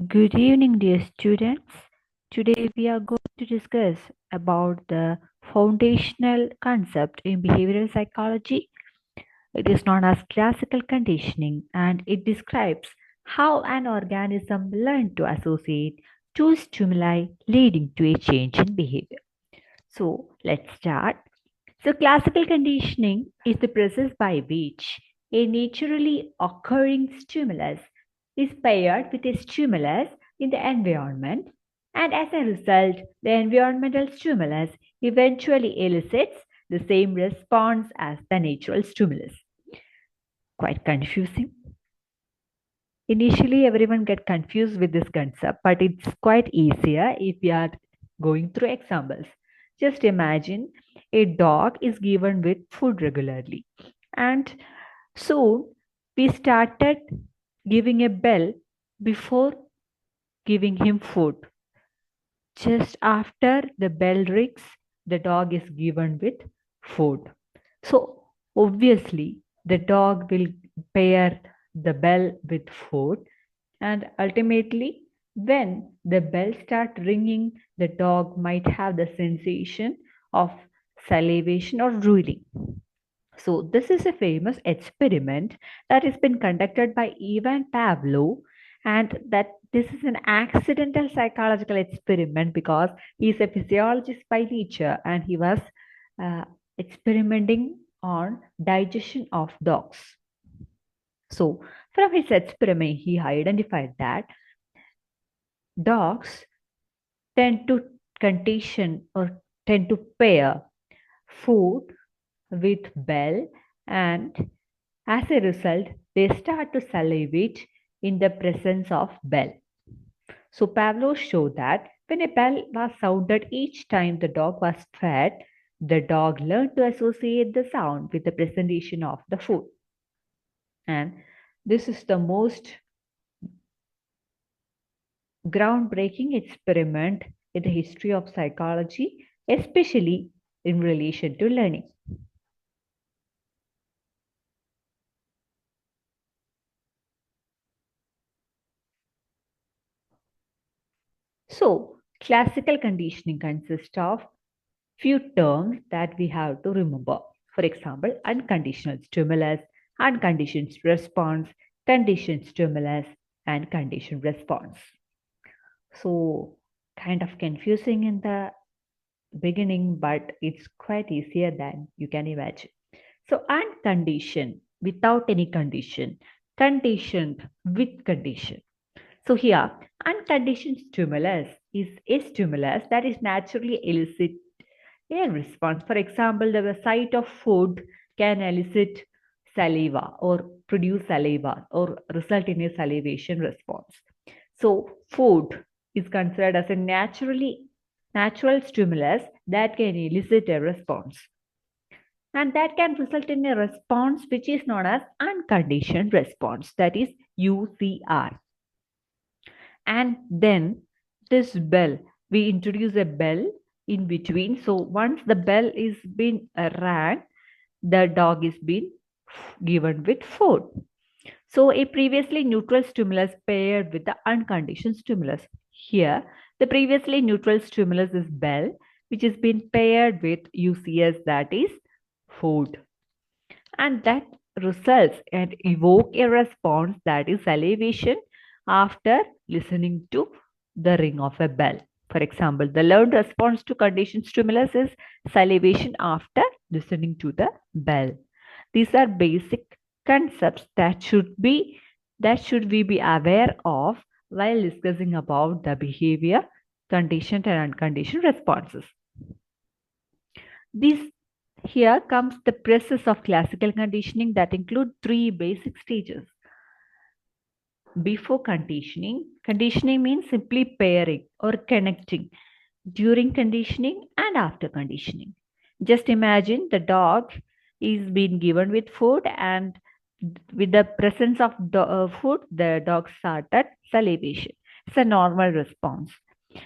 Good evening, dear students. Today we are going to discuss about the foundational concept in behavioral psychology. It is known as classical conditioning and it describes how an organism learns to associate two stimuli leading to a change in behavior. So let's start. So classical conditioning is the process by which a naturally occurring stimulus is paired with a stimulus in the environment, and as a result, the environmental stimulus eventually elicits the same response as the natural stimulus. Quite confusing. Initially, everyone get confused with this concept, but it's quite easier if we are going through examples. Just imagine a dog is given with food regularly, and soon we started giving a bell before giving him food. Just after the bell rings, the dog is given with food. So obviously, the dog will pair the bell with food, and ultimately, when the bell starts ringing, the dog might have the sensation of salivation or drooling. So, this is a famous experiment that has been conducted by Ivan Pavlov, and that this is an accidental psychological experiment because he is a physiologist by nature and he was uh, experimenting on digestion of dogs. So, from his experiment, he identified that dogs tend to condition or tend to pair food with bell, and as a result, they start to salivate in the presence of bell. So Pavlov showed that when a bell was sounded each time the dog was fed, the dog learned to associate the sound with the presentation of the food. And this is the most groundbreaking experiment in the history of psychology, especially in relation to learning. So, classical conditioning consists of few terms that we have to remember. For example, unconditional stimulus, unconditioned response, conditioned stimulus, and conditioned response. So, kind of confusing in the beginning, but it's quite easier than you can imagine. So, unconditioned without any condition, conditioned with condition. So here, unconditioned stimulus is a stimulus that is naturally elicit a response. For example, the sight of food can elicit saliva or produce saliva or result in a salivation response. So food is considered as a natural stimulus that can elicit a response. And that can result in a response which is known as unconditioned response, that is UCR. And then this bell, we introduce a bell in between. So once the bell is been rang, the dog is been given with food. So a previously neutral stimulus paired with the unconditioned stimulus. Here, the previously neutral stimulus is bell, which has been paired with UCS, that is food. And that results and evoke a response, that is salivation, after listening to the ring of a bell. For example, the learned response to conditioned stimulus is salivation after listening to the bell. These are basic concepts that should we be aware of while discussing about the behavior, conditioned and unconditioned responses. This Here comes the process of classical conditioning that include three basic stages. Before conditioning, conditioning means simply pairing or connecting. During conditioning and after conditioning. Just imagine the dog is being given with food, and with the presence of food, the dog started salivation. It's a normal response.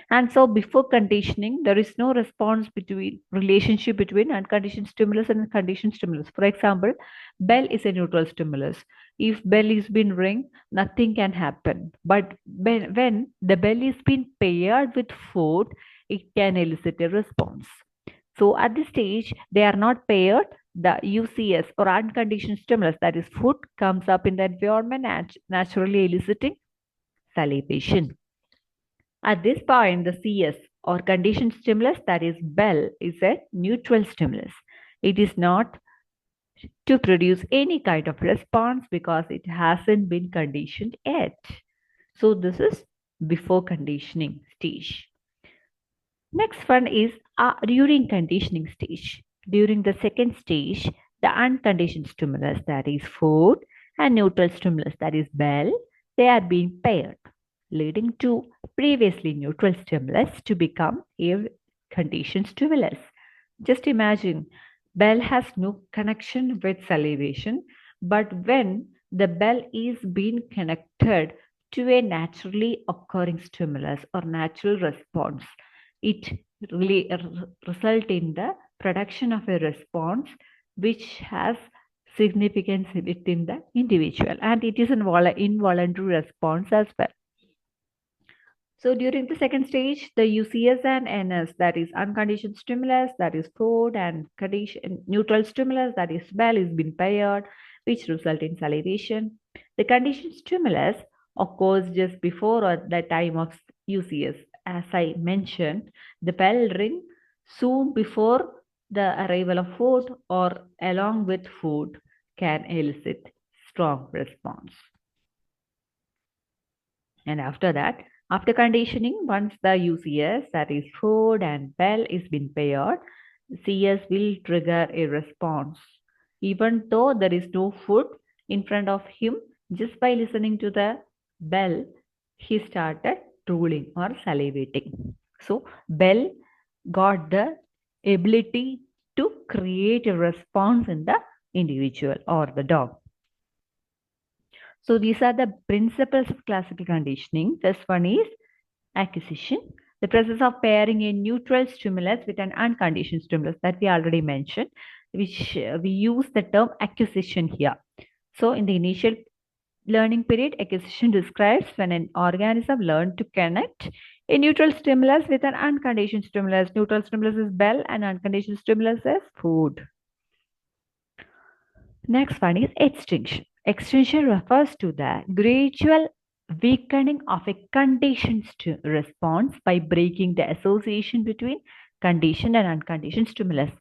And so before conditioning, there is no response between relationship between unconditioned stimulus and conditioned stimulus. For example, bell is a neutral stimulus. If bell is been ring, nothing can happen. But when the bell is been paired with food, it can elicit a response. So at this stage, they are not paired. The UCS or unconditioned stimulus, that is food, comes up in the environment and naturally eliciting salivation. At this point, the CS or conditioned stimulus, that is bell, is a neutral stimulus. It is not to produce any kind of response because it hasn't been conditioned yet. So this is before conditioning stage. Next one is during conditioning stage. During the second stage, the unconditioned stimulus, that is food, and neutral stimulus, that is bell, they are being paired, leading to previously neutral stimulus to become a conditioned stimulus. Just imagine, bell has no connection with salivation, but when the bell is being connected to a naturally occurring stimulus or natural response, it really result in the production of a response which has significance within the individual, and it is an involuntary response as well. So during the second stage, the UCS and NS, that is unconditioned stimulus, that is food, and neutral stimulus, that is bell, is being paired, which result in salivation. The conditioned stimulus occurs just before or the time of UCS. As I mentioned, the bell ring soon before the arrival of food or along with food can elicit strong response. And after that, after conditioning, once the UCS, that is food and bell, is been paired, CS will trigger a response. Even though there is no food in front of him, just by listening to the bell, he started drooling or salivating. So bell got the ability to create a response in the individual or the dog. So these are the principles of classical conditioning. This one is acquisition, the process of pairing a neutral stimulus with an unconditioned stimulus that we already mentioned, which we use the term acquisition here. So in the initial learning period, acquisition describes when an organism learned to connect a neutral stimulus with an unconditioned stimulus. Neutral stimulus is bell and unconditioned stimulus is food. Next one is extinction. Extinction refers to the gradual weakening of a conditioned response by breaking the association between conditioned and unconditioned stimulus.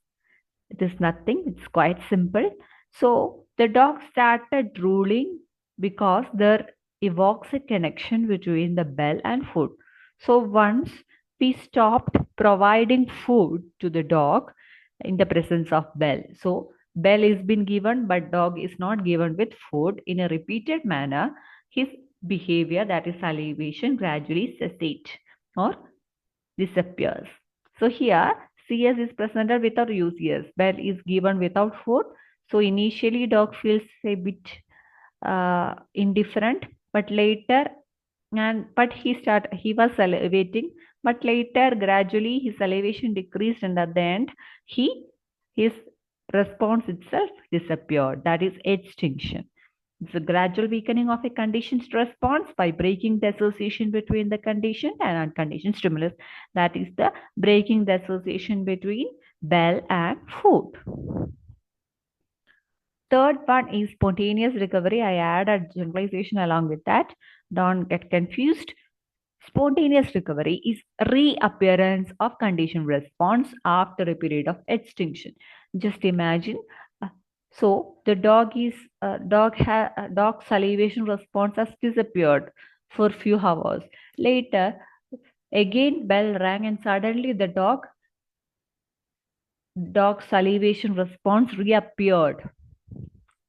It is nothing, it's quite simple. So the dog started drooling because there evokes a connection between the bell and food. So once we stopped providing food to the dog in the presence of bell, so bell is been given but dog is not given with food in a repeated manner, his behavior, that is salivation, gradually cessate or disappears. So here CS is presented without UCS, bell is given without food. So initially dog feels a bit indifferent, but later but he was salivating, but later gradually his salivation decreased, and at the end his response itself disappeared. That is extinction. It's a gradual weakening of a conditioned response by breaking the association between the conditioned and unconditioned stimulus. That is the breaking the association between bell and food. Third one is spontaneous recovery. I add a generalization along with that. Don't get confused. Spontaneous recovery is reappearance of conditioned response after a period of extinction. Just imagine. So the dog salivation response has disappeared for a few hours. Later, again bell rang and suddenly the dog salivation response reappeared,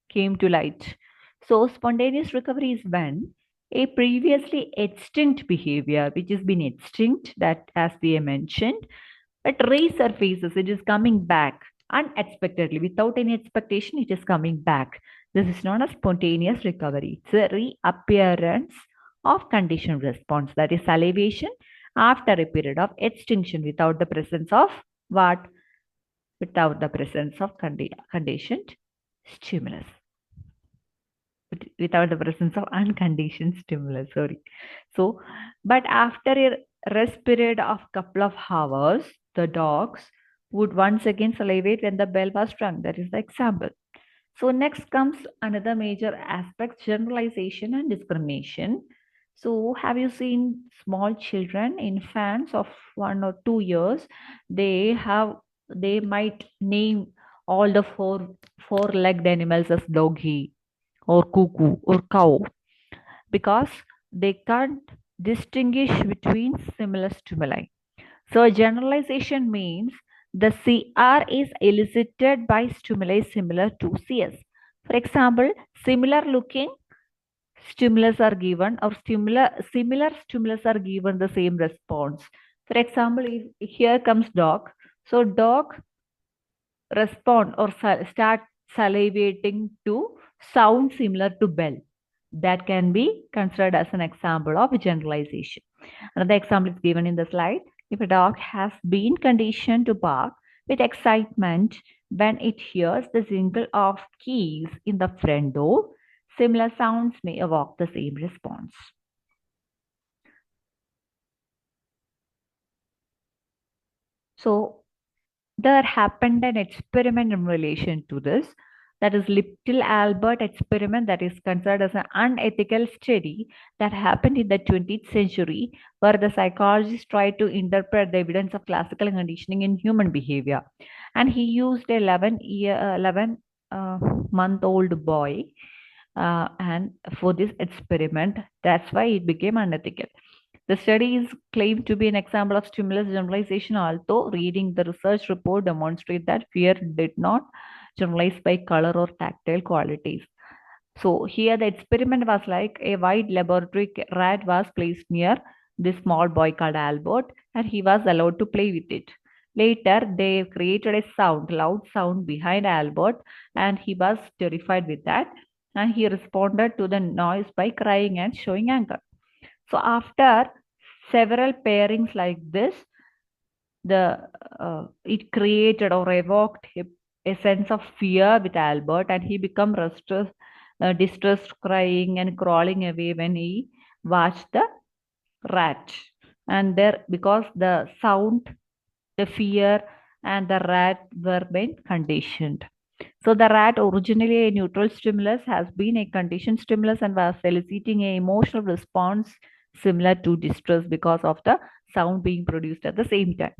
came to light. So spontaneous recovery is when a previously extinct behavior, which has been extinct, that as we mentioned, but resurfaces, it is coming back unexpectedly, without any expectation, it is coming back. This is known as spontaneous recovery. It's a reappearance of conditioned response, that is salivation after a period of extinction without the presence of what? Without the presence of conditioned stimulus. without the presence of unconditioned stimulus. Sorry. So, but after a rest period of couple of hours, the dogs would once again salivate when the bell was rung. That is the example. So next comes another major aspect, generalization and discrimination. So have you seen small children, infants of 1 or 2 years? They have they might name all the four-legged animals as doggy or cuckoo or cow because they can't distinguish between similar stimuli. So generalization means the CR is elicited by stimuli similar to CS. For example, similar looking stimulus are given or similar stimulus are given the same response. For example, if here comes dog. So dog respond or start salivating to sound similar to bell. That can be considered as an example of generalization. Another example is given in the slide. If a dog has been conditioned to bark with excitement when it hears the jingle of keys in the front door, similar sounds may evoke the same response. So there happened an experiment in relation to this. That is Little Albert experiment that is considered as an unethical study that happened in the 20th century, where the psychologist tried to interpret the evidence of classical conditioning in human behavior. And he used a 11 month old boy and for this experiment, that's why it became unethical. The study is claimed to be an example of stimulus generalization, although reading the research report demonstrate that fear did not generalize by color or tactile qualities. So here the experiment was like a white laboratory rat was placed near this small boy called Albert, and he was allowed to play with it. Later, they created a sound, loud sound behind Albert, and he was terrified with that. And he responded to the noise by crying and showing anger. So after several pairings like this, the it created or evoked a sense of fear with Albert, and he became restless, distressed, crying and crawling away when he watched the rat. And there, because the sound, the fear, and the rat were being conditioned. So the rat, originally a neutral stimulus, has been a conditioned stimulus and was eliciting an emotional response similar to distress because of the sound being produced at the same time.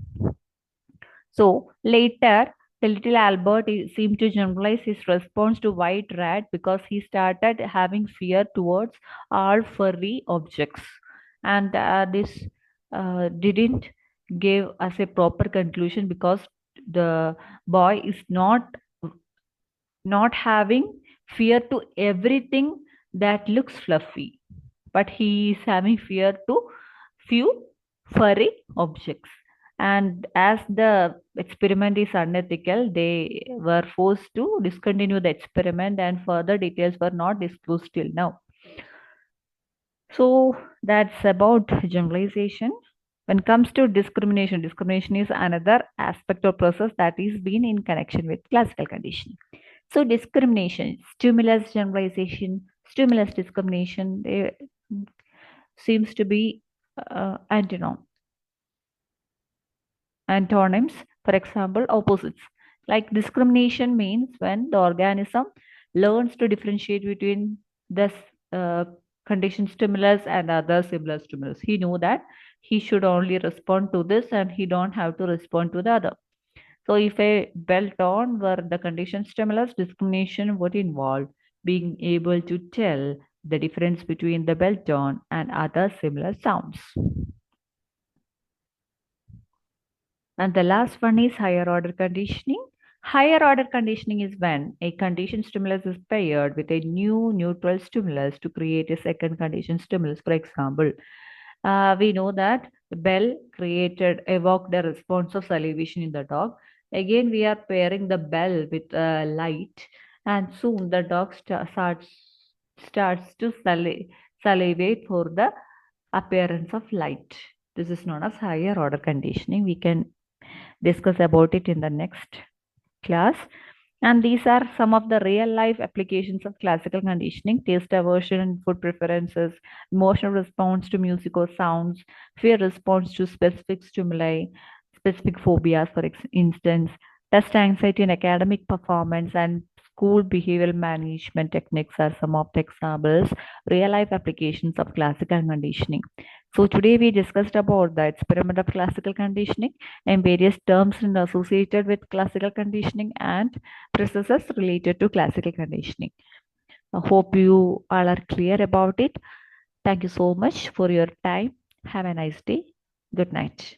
So later, the little Albert seemed to generalize his response to white rat because he started having fear towards all furry objects, and this didn't give us a proper conclusion because the boy is not having fear to everything that looks fluffy, but he is having fear to few furry objects. And as the experiment is unethical, they were forced to discontinue the experiment, and further details were not disclosed till now. So that's about generalization. When it comes to discrimination, discrimination is another aspect or process that is been in connection with classical conditioning. So discrimination, stimulus generalization, stimulus discrimination, they seems to be antonyms, for example, opposites. Like discrimination means when the organism learns to differentiate between this conditioned stimulus and other similar stimulus. He knew that he should only respond to this and he don't have to respond to the other. So if a bell tone were the conditioned stimulus, discrimination would involve being able to tell the difference between the bell tone and other similar sounds. And the last one is higher order conditioning. Higher order conditioning is when a conditioned stimulus is paired with a new neutral stimulus to create a second conditioned stimulus. For example, we know that the bell evoked a response of salivation in the dog. Again, we are pairing the bell with light, and soon the dog starts to salivate for the appearance of light. This is known as higher order conditioning. We can discuss about it in the next class. And these are some of the real life applications of classical conditioning: taste aversion and food preferences, emotional response to music or sounds, fear response to specific stimuli, specific phobias, for instance, test anxiety and academic performance, and school behavioral management techniques are some of the examples, real life applications of classical conditioning. So today we discussed about the experiment of classical conditioning and various terms associated with classical conditioning and processes related to classical conditioning. I hope you all are clear about it. Thank you so much for your time. Have a nice day. Good night.